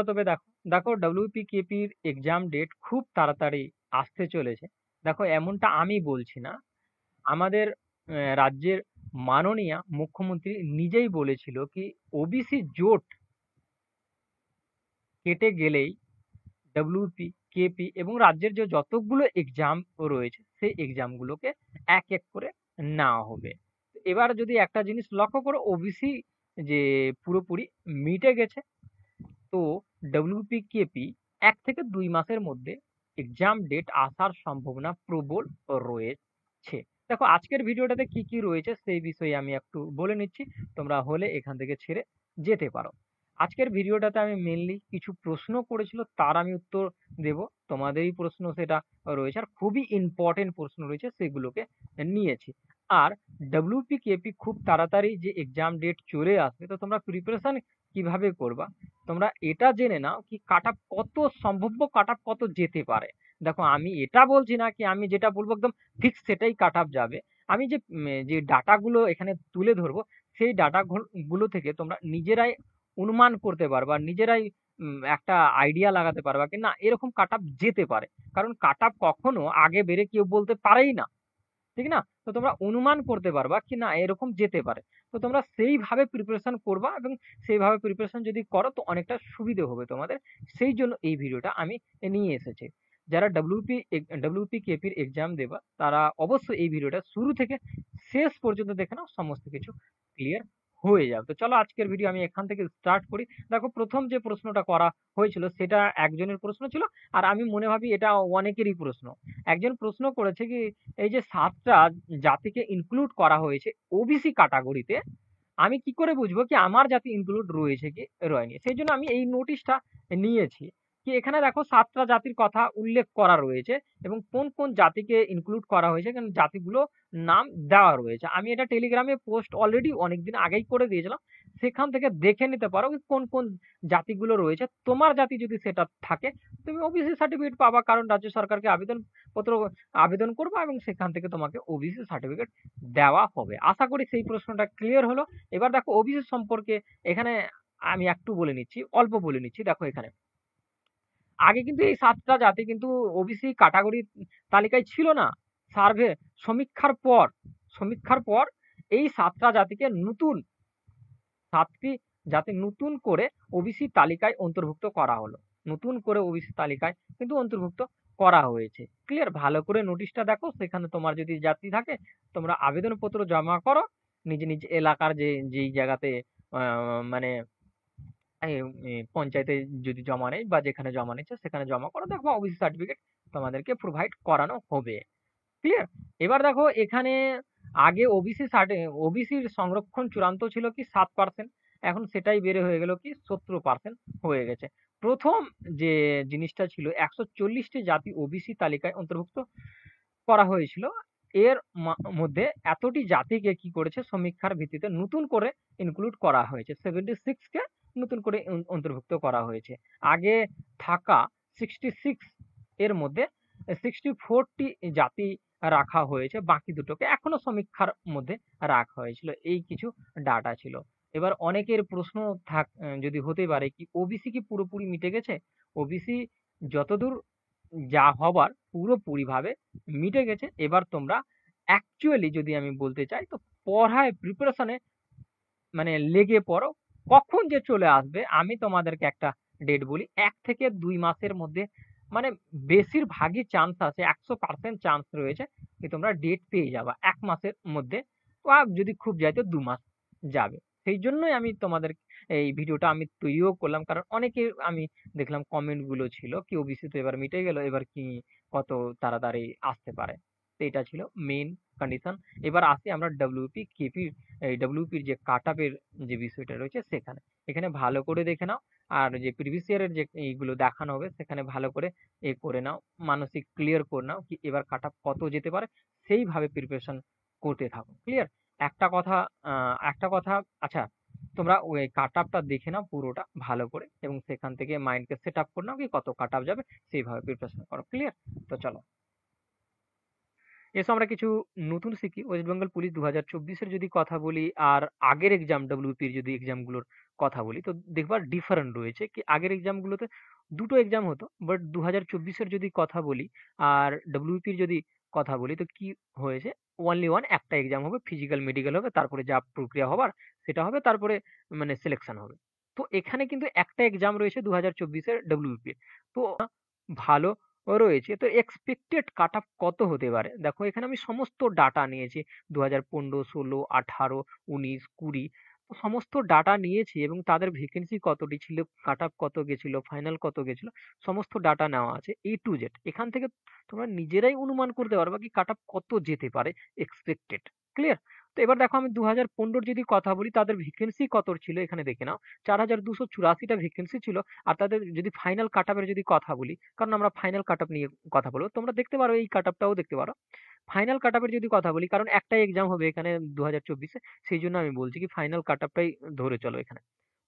চলো তবে দেখো দেখো WPKPর এক্সাম ডেট খুব তাড়াতাড়ি আসতে চলেছে। দেখো এমনটা আমি বলছি না, আমাদের রাজ্যের মাননীয় মুখ্যমন্ত্রী নিজেই বলেছিল কি ওবিসি জোট কেটে গেলেই WPKP এবং রাজ্যের যে যতগুলো এক্সাম রয়েছে সেই এক্সামগুলোকে এক এক করে নেওয়া হবে। এবার যদি একটা জিনিস লক্ষ্য করো, ওবিসি যে পুরোপুরি মিটে গেছে, তো WPKP 1 থেকে 2 মাসের মধ্যে এক্সাম ডেট আসার সম্ভাবনা প্রবল রয়েছে। দেখো আজকের ভিডিওটাতে কি কি রয়েছে সেই বিষয়ে আমি একটু বলে নিচ্ছি, তোমরা হলে এখান থেকে ছেড়ে যেতে পারো। আজকের ভিডিওটাতে আমি মেনলি কিছু প্রশ্ন করেছিল তার আমি উত্তর দেব, তোমাদেরই প্রশ্ন সেটা রয়েছে, আর খুবই ইম্পর্টেন্ট প্রশ্ন রয়েছে সেগুলোকে নিয়েছি। আর WPKP খুব তাড়াতাড়ি যে এক্সাম ডেট চলে আসবে, তো তোমরা প্রিপারেশন কিভাবে করবা তোমরা এটা জেনে নাও কি কাট আপ কত সম্ভাব্য, কাট আপ কত যেতে পারে। দেখো আমি এটা বলছি না কি আমি যেটা বলবো একদম ফিক্স সেটাই কাট আপ যাবে। আমি যে ডাটাগুলো এখানে তুলে ধরবো সেই ডাটা গুলো থেকে তোমরা নিজেরাই অনুমান করতে পারবা, নিজেরাই একটা আইডিয়া লাগাতে পারবা কি না এরকম কাট আপ যেতে পারে। কারণ কাট আপ কখনো আগে বেড়ে কেউ বলতে পারেই না, ঠিক না? তো তোমরা অনুমান করতে পারবা কি না এরকম যেতে পারে। তো তোমরা সেইভাবে প্রিপারেশন করবা এবং সেইভাবে প্রিপারেশন যদি করো তো অনেকটা সুবিধে হবে তোমাদের। সেই জন্য এই ভিডিওটা আমি নিয়ে এসেছি। যারা WPKPর এক্সাম দেবা তারা অবশ্যই এই ভিডিওটা শুরু থেকে শেষ পর্যন্ত দেখে নাও, সমস্ত কিছু ক্লিয়ার হয়ে যাবে। তো চলো আজকের ভিডিও আমি এখান থেকে স্টার্ট করি। দেখো প্রথম যে প্রশ্নটা করা হয়েছিল সেটা একজনের প্রশ্ন ছিল, আর আমি মনে ভাবি এটা অনেকেরই প্রশ্ন। একজন প্রশ্ন করেছে কি এই যে 7টা জাতিকে ইনক্লুড করা হয়েছে ওবিসি ক্যাটাগরিতে, আমি কি করে বুঝবো কি আমার জাতি ইনক্লুড রয়েছে কি রয়নি? সেই জন্য আমি এই নোটিশটা নিয়েছি। কি এখানে দেখো 7টা জাতির কথা উল্লেখ করা রয়েছে এবং কোন কোন জাতিকে ইনক্লুড করা হয়েছে এখানে জাতিগুলো নাম দেওয়া রয়েছে। আমি এটা টেলিগ্রামে পোস্ট অলরেডি অনেকদিন আগেই করে দিয়েছিলাম, সেখান থেকে দেখে নিতে পারো কি কোন কোন জাতিগুলো রয়েছে। তোমার জাতি যদি সেটা থাকে তুমি ওবিসি সার্টিফিকেট পাবা, কারণ রাজ্য সরকারকে পত্র আবেদন করবা এবং সেখান থেকে তোমাকে ওবিসি সার্টিফিকেট দেওয়া হবে। আশা করি সেই প্রশ্নটা ক্লিয়ার হলো। এবার দেখো ওবিসি সম্পর্কে এখানে আমি একটু বলে নিচ্ছি, অল্প বলে নিচ্ছি। দেখো এখানে আগে কিন্তু এই 7টা জাতি কিন্তু ওবিসি ক্যাটাগরি তালিকায় ছিল না। সার্ভে সমীক্ষার পর এই 7টা জাতিকে নতুন 7টি জাতি নতুন করে ওবিসি তালিকায় অন্তর্ভুক্ত করা হলো। নতুন করে ওবিসি তালিকায় কিন্তু অন্তর্ভুক্ত করা হয়েছে। ক্লিয়ার? ভালো করে নোটিশটা দেখো, সেখানে তোমার যদি জাতি থাকে তোমরা আবেদনপত্র জমা করো নিজ নিজ এলাকার যেই জায়গাতে মানে পঞ্চায়েতে যদি জমা নেই বা যেখানে জমা নিচ্ছে সেখানে জমা করো, দেখো ওবিসি সার্টিফিকেট তোমাদেরকে প্রোভাইড করানো হবে। ক্লিয়ার? এবার দেখো এখানে আগে ওবিসির সংরক্ষণ চূড়ান্ত ছিল কি 7%, এখন সেটাই বেড়ে হয়ে গেল কি 70% হয়ে গেছে। প্রথম যে জিনিসটা ছিল 140টি জাতি ওবিসি তালিকায় অন্তর্ভুক্ত করা হয়েছিল, এর মধ্যে এতটি জাতিকে কি করেছে সমীক্ষার ভিত্তিতে নতুন করে ইনক্লুড করা হয়েছে। 76 কে নতুন করে অন্তর্ভুক্ত করা হয়েছে। আগে থাকা 66 এর মধ্যে 64টি জাতি রাখা হয়েছে, বাকি দুটোকে এখনো সমীক্ষার মধ্যে রাখা হয়েছিল। এই কিছু ডাটা ছিল। এবার অনেকের প্রশ্ন যদি হতে পারে কি ওবিসি কি পুরোপুরি মিটে গেছে? ওবিসি যতদূর যা হবার পুরোপুরিভাবে মিটে গেছে। এবার তোমরা অ্যাকচুয়ালি যদি আমি বলতে চাই তো পড়ায় প্রিপারেশনে মানে লেগে পড়ো। কখন যে চলে আসবে আমি তোমাদেরকে একটা ডেট বলি, 1 থেকে 2 মাসের মধ্যে মানে বেশিরভাগই চান্স আছে, 100% চান্স রয়েছে যে তোমরা ডেট পেয়ে যাবা 1 মাসের মধ্যে, বা যদি খুব যায় তো 2 মাস যাবে। সেই জন্যই আমি তোমাদের এই ভিডিওটা আমি তৈরিও করলাম, কারণ অনেকে আমি দেখলাম কমেন্ট গুলো ছিল কি ওবিসি তো এবার মিটে গেল, এবার কি কত তাড়াতাড়ি আসতে পারে। তো এটা ছিল মেইন কন্ডিশন। এবার আসি আমরা WPKP এই ডব্লিউপির যে কাট আপের যে বিষয়টা রয়েছে সেখানে। এখানে ভালো করে দেখে নাও, আর যে প্রিভিয়াস ইয়ারের যে এইগুলো দেখানো হবে সেখানে ভালো করে করে নাও, মানসিক ক্লিয়ার করে নাও কি এবার কাট আপ কত যেতে পারে, সেইভাবে প্রিপারেশন করতে থাকো। ক্লিয়ার? একটা কথা আচ্ছা, তোমরা ওই কাট আপটা দেখে নাও পুরোটা ভালো করে এবং সেখান থেকে মাইন্ডকে সেট আপ করে নাও কি কত কাট আপ যাবে, সেইভাবে প্রিপারেশন করো। ক্লিয়ার? তো চলো এসো আমরা কিছু নতুন শিখি। ওয়েস্ট বেঙ্গল পুলিশ 2024-এর যদি কথা বলি আর আগের এক্সাম ডব্লিউপির যদি এক্সামগুলোর কথা বলি, তো দেখবা ডিফারেন্ট রয়েছে। কি আগের এক্সামগুলোতে দুটো এক্সাম হতো, বাট 2024-এর যদি কথা বলি আর ডব্লিউপির যদি কথা বলি, তো কি হয়েছে, ওনলি ওয়ান একটা এক্সাম হবে, ফিজিক্যাল মেডিকেল হবে, তারপরে যা প্রক্রিয়া হবার সেটা হবে, তারপরে মানে সিলেকশন হবে। তো এখানে কিন্তু একটা এক্সাম রয়েছে 2024-এর ডব্লিউপি। তো ভালো রয়েছে। তো এক্সপেক্টেড কাট অফ কত হতে পারে? দেখো এখানে আমি সমস্ত ডাটা নিয়েছি, 2015, 16, 18, 19, 20 সমস্ত ডাটা নিয়েছি এবং তাদের ভ্যাকেন্সি কতটি ছিল, কাট অফ কত গেছিল, ফাইনাল কত গেছিল, সমস্ত ডাটা নেওয়া আছে A to Z। এখান থেকে তোমরা নিজেরাই অনুমান করতে পারবা কি কাট অফ কত যেতে পারে এক্সপেক্টেড। ক্লিয়ার? তো এবার দেখো আমি 2015 যদি কথা বলি, তাদের ভ্যাকেন্সি কত ছিল এখানে দেখে নাও। 4284টা ভ্যাকেন্সি ছিল। আর তাদের যদি ফাইনাল কাট অফের যদি কথা বলি, কারণ আমরা ফাইনাল কাট অফ নিয়ে কথা বলবো, তোমরা দেখতে পারো এই কাট অফটাও দেখতে পারো। ফাইনাল কাট অফের যদি কথা বলি, কারণ একটাই এক্সাম হবে এখানে 2024-এ, সেই জন্য আমি বলছি কি ফাইনাল কাট অফটাই ধরে চলো এখানে।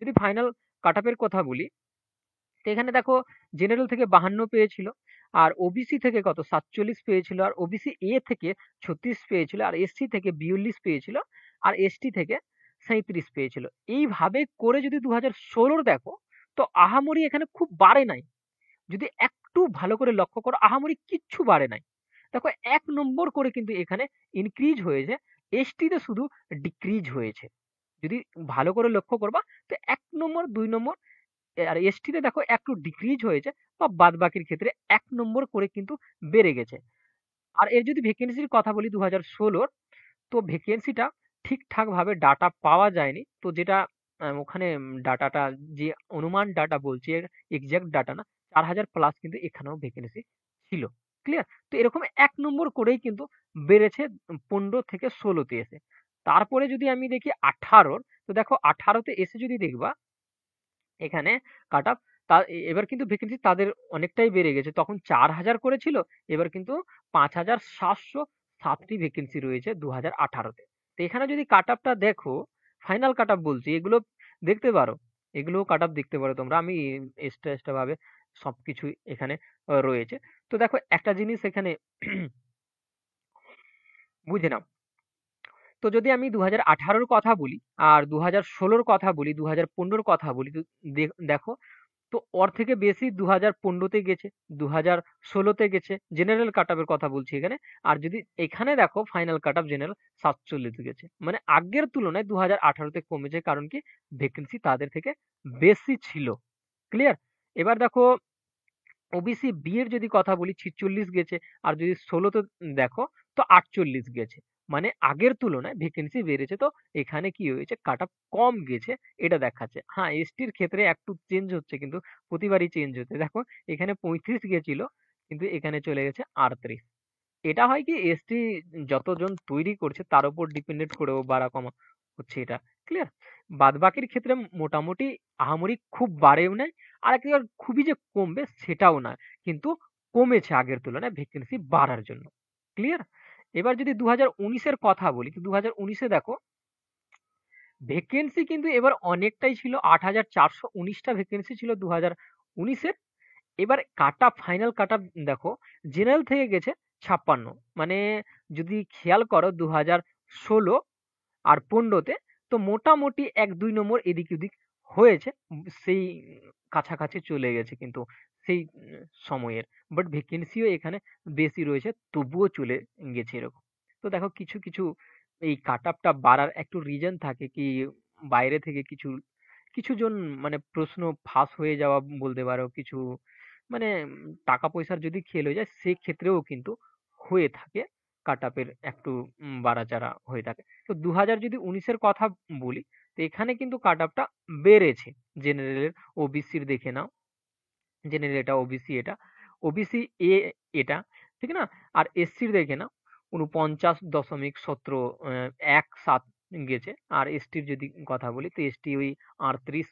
যদি ফাইনাল কাট অফের কথা বলি, তো এখানে দেখো জেনারেল থেকে 52 পেয়েছিল, আর ওবিসি থেকে কত 47 পেয়েছিল, আর ওবিসি এ থেকে 36 পেয়েছিল, আর এসসি থেকে 42 পেয়েছিল, আর এসটি থেকে 37 পেয়েছিল। এইভাবে করে যদি 2016 দেখো, তো আহামরি এখানে খুব বাড়ে নাই। যদি একটু ভালো করে লক্ষ্য করো, আহামরি কিচ্ছু বাড়ে নাই। দেখো 1 নম্বর করে কিন্তু এখানে ইনক্রিজ হয়েছে, এসটিতে শুধু ডিক্রিজ হয়েছে। যদি ভালো করে লক্ষ্য করবা, তো 1 নম্বর 2 নম্বর, আর এসটিতে দেখো একটু ডিক্রিজ হয়েছে, বা বাদ বাকির ক্ষেত্রে 1 নম্বর করে কিন্তু বেড়ে গেছে। আর এর যদি ভ্যাকেন্সির কথা বলি 2016, তো ভ্যাকেন্সিটা ঠিকঠাক ভাবে ডাটা পাওয়া যায়নি। তো যেটা ওখানে ডাটাটা যে অনুমান ডাটা বলছি, এক্সাক্ট ডাটা না, 4000 প্লাস কিন্তু এখানেও ভ্যাকেন্সি ছিল। ক্লিয়ার? তো এরকম 1 নম্বর করেই কিন্তু বেড়েছে 15 থেকে 16-তে এসে। তারপরে যদি আমি দেখি 18-র, তো দেখো 18-তে এসে যদি দেখবা এখানে কাট অফ, এবার কিন্তু ভ্যাকেন্সি তাদের অনেকটাই বেড়ে গেছে। তখন 4000 করেছিল, এবার কিন্তু 5707টি ভ্যাকেন্সি রয়েছে 2018-তে। তো এখানে যদি কাট অফটা দেখো, ফাইনাল কাট অফ বলছি, এগুলো দেখতে পারো, এগুলো কাট অফ দেখতে পারো তোমরা। আমি এক্সট্রা এক্সট্রা ভাবে সবকিছু এখানে রয়েছে। তো দেখো একটা জিনিস এখানে বুঝে নাও। তো যদি আমি 2018-র কথা বলি আর 2016-র কথা বলি, 2015-র কথা বলি, তো দেখো, তো ওর থেকে বেশি 2015-তে গেছে, 2016-তে গেছে, জেনারেল কাট অফের কথা বলছি এখানে। আর যদি এখানে দেখো ফাইনাল কাট অফ জেনারেল 47 গেছে, মানে আগের তুলনায় 2018-তে কমেছে, কারণ কি ভ্যাকেন্সি তাদের থেকে বেশি ছিল। ক্লিয়ার? এবার দেখো ওবিসি বি এর যদি কথা বলি 46 গেছে, আর যদি 16-তে দেখো তো 48 গেছে, মানে আগের তুলনায় ভ্যাকেন্সি বেড়েছে। তো এখানে কি হয়েছে, কাট অফ কম গেছে এটা দেখাচ্ছে। হ্যাঁ, এসটির ক্ষেত্রে একটু চেঞ্জ হচ্ছে, কিন্তু প্রতিবারই চেঞ্জ হচ্ছে। দেখো এখানে 35 গেছিল, কিন্তু এখানে চলে গেছে 38। এটা হয় কি এসটি যতজন তৈরি করছে তার উপর ডিপেন্ডেন্ট করেও বাড়া কমা হচ্ছে এটা। ক্লিয়ার? বাদ বাকির ক্ষেত্রে মোটামুটি আহামরি খুব বাড়েও নাই, আর একেবারে খুবই যে কমবে সেটাও না, কিন্তু কমেছে আগের তুলনায় ভ্যাকেন্সি বাড়ার জন্য। ক্লিয়ার? এবার যদি 2019-এর কথা বলি, তো 2019-এ দেখো ভ্যাকেন্সি কিন্তু এবার অনেকটাই ছিল, 8419টা ভ্যাকেন্সি ছিল 2019-এর। এবার cut off, final cut off দেখো, জেনারেল থেকে গেছে 56। মানে যদি খেয়াল করো 2016 আর 15-তে, তো মোটামুটি 1-2 নম্বর এদিক ওদিক হয়েছে, সেই কাছাকাছি চলে গেছে কিন্তু সেই সময়ের। বাট ভ্যাকেন্সিও এখানে বেশি রয়েছে, তবুও চলে গেছে এরকম। তো দেখো কিছু কিছু এই কাট অফটা বাড়ার একটু রিজন থাকে কি, বাইরে থেকে কিছু কিছু জন মানে প্রশ্ন ফাঁস হয়ে যাওয়া বলতে পারো, কিছু মানে টাকা পয়সার যদি খেল হয়ে যায় সেক্ষেত্রেও কিন্তু হয়ে থাকে, কাট অফের একটু বাড়াচাড়া হয়ে থাকে। তো 2019-এর কথা বলি, তো এখানে কিন্তু কাট অফটা বেড়েছে জেনারেলের, ওবিসির দেখে নাও, জেনারেল এটা, ওবিসি এটা, ওবিসি এ এটা, ঠিক না? আর এসসির দেখে নাও 49.17 গেছে। আর এসটির যদি কথা বলি, তো এসটি ওই 38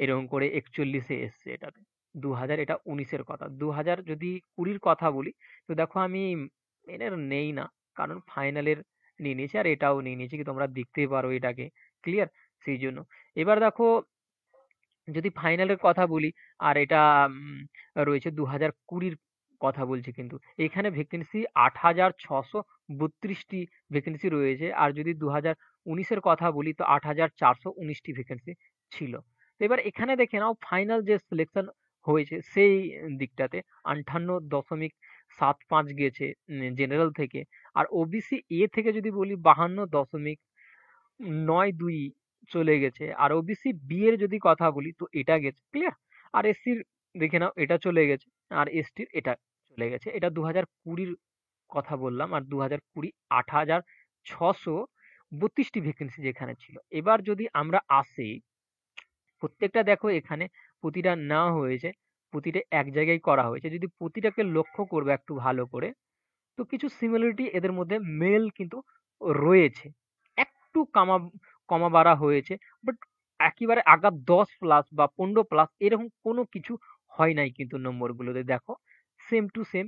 এরকম করে 41-এ এসছে এটাতে। 2000 এটা 19-এর কথা। 2000 যদি 20-র কথা বলি, তো দেখো আমি এর নেই না, কারণ ফাইনালের নিয়ে নিয়েছি, আর এটাও নিয়ে নিয়েছি, কি তোমরা দেখতেই পারো এটাকে। ক্লিয়ার? সেই জন্য এবার দেখো যদি ফাইনালের কথা বলি, আর এটা রয়েছে 2020-র কথা বলছি কিন্তু। এখানে ভ্যাকেন্সি ৮,৬৩২টি ভ্যাকেন্সি রয়েছে। আর যদি ২০১৯-এর কথা বলি তো ৮,৪১৯টি ভ্যাকেন্সি ছিল। তো এবার এখানে দেখে নাও ফাইনাল যে সিলেকশন হয়েছে সেই দিকটাতে 58.75 গেছে জেনারেল থেকে। আর ওবিসি এ থেকে যদি বলি 52.92 চলে গেছে। আর ওবিসি বি এর যদি কথা বলি তো এটা গেছে, ক্লিয়ার? আর এসসির দেখে নাও এটা চলে গেছে। আর এসটির এটা চলে গেছে। এটা 2020-র কথা বললাম। আর 2020 8,632টি ভ্যাকেন্সি যেখানে ছিল। এবার যদি আমরা আসি, প্রত্যেকটা দেখো এখানে প্রতিটা না হয়েছে, প্রতিটা এক জায়গায় করা হয়েছে। যদি প্রতিটাকে লক্ষ্য করবে একটু ভালো করে, তো কিছু সিমিলারিটি এদের মধ্যে মেল কিন্তু রয়েছে। একটু কমা বাড়া হয়েছে, বাট একেবারে আগা 10+ বা 15+ এরকম কোনো কিছু হয় নাই কিন্তু নম্বরগুলোতে দেখো সেম টু সেম।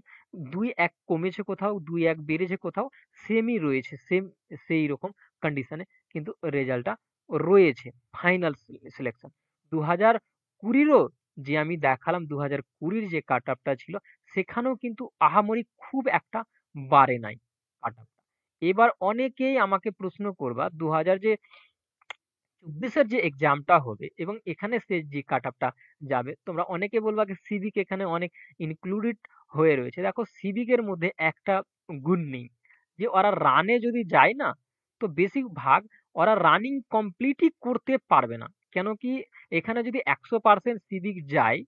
2-1 কমেছে কোথাও, 2-1 বেড়েছে কোথাও, সেমই রয়েছে, সেম সেই রকম কন্ডিশনে কিন্তু রেজাল্টটা রয়েছে। ফাইনাল সিলেকশন 2020-রও যে আমি দেখালাম, 2020-র যে কাট আপটা ছিল সেখানেও কিন্তু আহামরি খুব একটা বাড়ে নাই কাট আপটা। এবার অনেকেই আমাকে প্রশ্ন করবা 2024-এর যে এক্সামটা হবে এবং এখানে সে যে কাট আপটা যাবে, তোমরা অনেকে বলবা যে সিভিক এখানে অনেক ইনক্লুডেড হয়ে রয়েছে। দেখো সিভিকের মধ্যে একটা গুণ নেই, যে ওরা রানে যদি যায় না, তো বেশিরভাগ ওরা রানিং কমপ্লিটই করতে পারবে না। কেন কি, এখানে যদি 100% সিভিক যায়,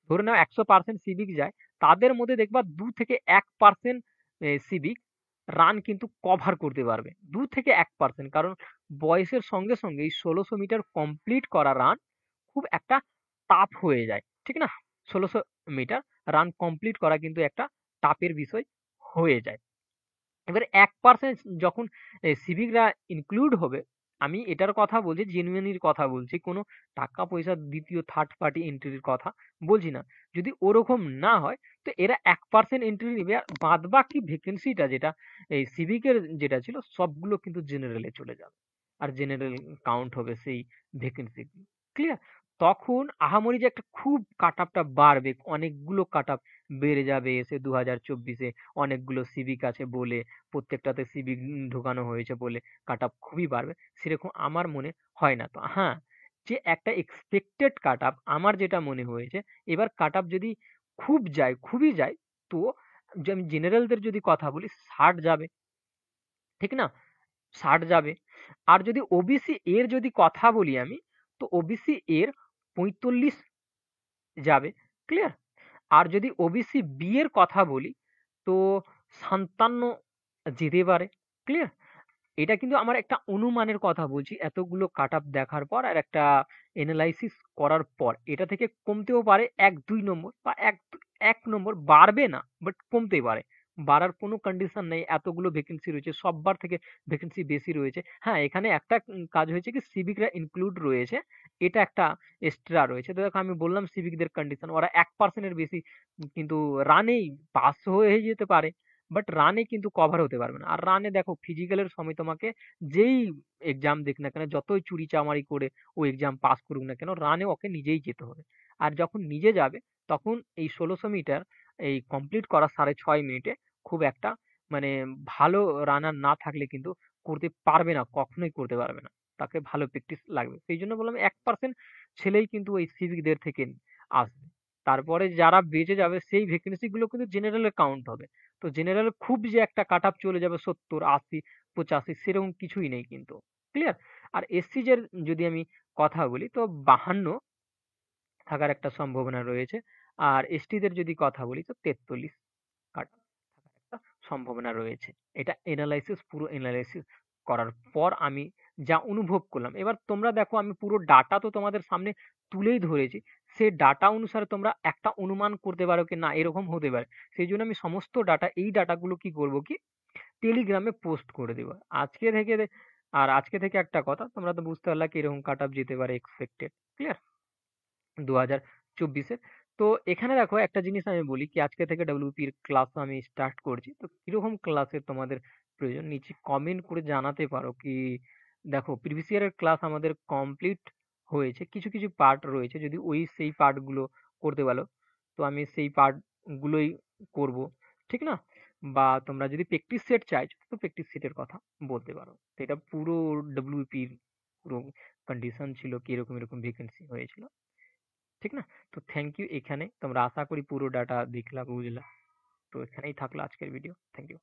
ধরে নাও 100% সিভিক যায়, তাদের মধ্যে দেখবা 2 থেকে 1% সিভিক রান কিন্তু কভার করতে পারবে। 2 থেকে 1%, কারণ বয়সের সঙ্গে সঙ্গে এই 1600 মিটার কমপ্লিট করা রান খুব একটা টাফ হয়ে যায়, ঠিক না? 1600 মিটার রান কমপ্লিট করা কিন্তু একটা টাফের বিষয় হয়ে যায়। এবার 1% যখন সিভিকরা ইনক্লুড হবে, আমি এটার কথা বলছি, জেনুইনির কথা বলছি, কোনো টাকা পয়সা দ্বিতীয় থার্ড পার্টি এন্ট্রির কথা বলছি না। যদি ওরকম না হয় তো এরা 1% এন্ট্রি নিবে, আর বাদ বাকি ভ্যাকেন্সিটা যেটা এই সিভিকের যেটা ছিল সবগুলো কিন্তু জেনারেলে চলে যাবে। আর জেনারেল কাউন্ট হবে সেই ভ্যাকেন্সি, ক্লিয়ার? তখন আহামরি যে একটা খুব কাট আপটা বাড়বে, অনেকগুলো কাট আপ বেড়ে যাবে এসে 2024-এ, অনেকগুলো সিভিক আছে বলে, প্রত্যেকটাতে সিভিক ঢোকানো হয়েছে বলে কাট আপ খুবই বাড়বে, সেরকম আমার মনে হয় না। তো হ্যাঁ, যে একটা এক্সপেক্টেড কাট আপ আমার যেটা মনে হয়েছে, এবার কাট আপ যদি খুব যায়, খুবই যায়, তো যে আমি জেনারেলদের যদি কথা বলি 60 যাবে, ঠিক না? 60 যাবে। আর যদি ওবিসি এর যদি কথা বলি আমি, তো ওবিসি এর 45 যাবে, ক্লিয়ার? আর যদি ওবিসি বি এর কথা বলি তো 57 যেতে পারে, ক্লিয়ার? এটা কিন্তু আমার একটা অনুমানের কথা বলছি, এতগুলো কাট আপ দেখার পর আর একটা এনালাইসিস করার পর। এটা থেকে কমতেও পারে 1-2 নম্বর, বা 1 নম্বর বাড়বে না, বাট কমতে পারে। বাড়ার কোনো কন্ডিশন নেই, এতগুলো ভ্যাকেন্সি রয়েছে, সববার থেকে ভ্যাকেন্সি বেশি রয়েছে। হ্যাঁ, এখানে একটা কাজ হয়েছে কি, সিভিকরা ইনক্লুড রয়েছে, এটা একটা এক্সট্রা রয়েছে। তো দেখো আমি বললাম সিভিকদের কন্ডিশন, ওরা 1%-এর বেশি কিন্তু রানেই পাস হয়ে যেতে পারে, বাট রানে কিন্তু কভার হতে পারবে না। আর রানে দেখো ফিজিক্যালের সময় তোমাকে যেই এক্সাম দিক না কেন, যতই চুরি চামারি করে ও এক্সাম পাস করুক না কেন, রানে ওকে নিজেই যেতে হবে। আর যখন নিজে যাবে, তখন এই 1600 মিটার এই কমপ্লিট করা 6.5 মিনিটে খুব একটা মানে ভালো রানার না থাকলে কিন্তু করতে পারবে না, কখনোই করতে পারবে না। তাকে ভালো প্র্যাকটিস লাগবে। সেই জন্য বললাম 1% ছেলেই কিন্তু ওই সিভিকদের থেকে আসবে। তারপরে যারা বেঁচে যাবে সেই ভ্যাকেন্সি গুলো কিন্তু জেনারেলে কাউন্ট হবে। তো জেনারেল খুব যে একটা কাট আপ চলে যাবে 70, 80, 85, সেরকম কিছুই নেই কিন্তু, ক্লিয়ার? আর এসসিজের যদি আমি কথা বলি তো 52 থাকার একটা সম্ভাবনা রয়েছে। আর এসটিদের যদি কথা বলি তো 43 কাট থাকার একটা সম্ভাবনা রয়েছে। এটা এনালাইসিস, পুরো এনালাইসিস করার পর আমি যা অনুভব করলাম। এবার তোমরা দেখো আমি পুরো ডাটা তো তোমাদের সামনে তুলেই ধরেছি, সেই ডাটা অনুসারে তোমরা একটা অনুমান করতে পারো কি না এরকম হতে পারে। সেই জন্য আমি সমস্ত ডাটা, এই ডাটাগুলো কি করব কি, টেলিগ্রামে পোস্ট করে দেবো আজকে থেকে। আর আজকে থেকে একটা কথা, তোমরা তো বুঝতে পারলা কি এরকম কাট আপ যেতে পারে এক্সপেক্টেড, ক্লিয়ার? 2024-এ। তো এখানে দেখো একটা জিনিস আমি বলি কি, আজকে থেকে ডব্লিউপির ক্লাস আমি স্টার্ট করছি। তো কিরকম ক্লাসের তোমাদের প্রয়োজন নিচে কমেন্ট করে জানাতে পারো কি। দেখো প্রিভিয়াস ইয়ারের ক্লাস আমাদের কমপ্লিট হয়েছে, কিছু কিছু পার্ট রয়েছে, যদি ওই সেই পার্টগুলো করতে পারো তো আমি সেই পার্টগুলোই করব, ঠিক না? বা তোমরা যদি প্র্যাকটিস সেট চাইছো তো প্র্যাকটিস সেটের কথা বলতে পারো। তো এটা পুরো ডব্লিউপির পুরো কন্ডিশন ছিল কি এরকম এরকম ভ্যাকেন্সি হয়েছিল, ঠিক না? তো থ্যাংক ইউ, এখানে তোমরা আশা করি পুরো ডাটা দেখলা বুঝলা। তো এখানেই থাকলো আজকের ভিডিও, থ্যাংক ইউ।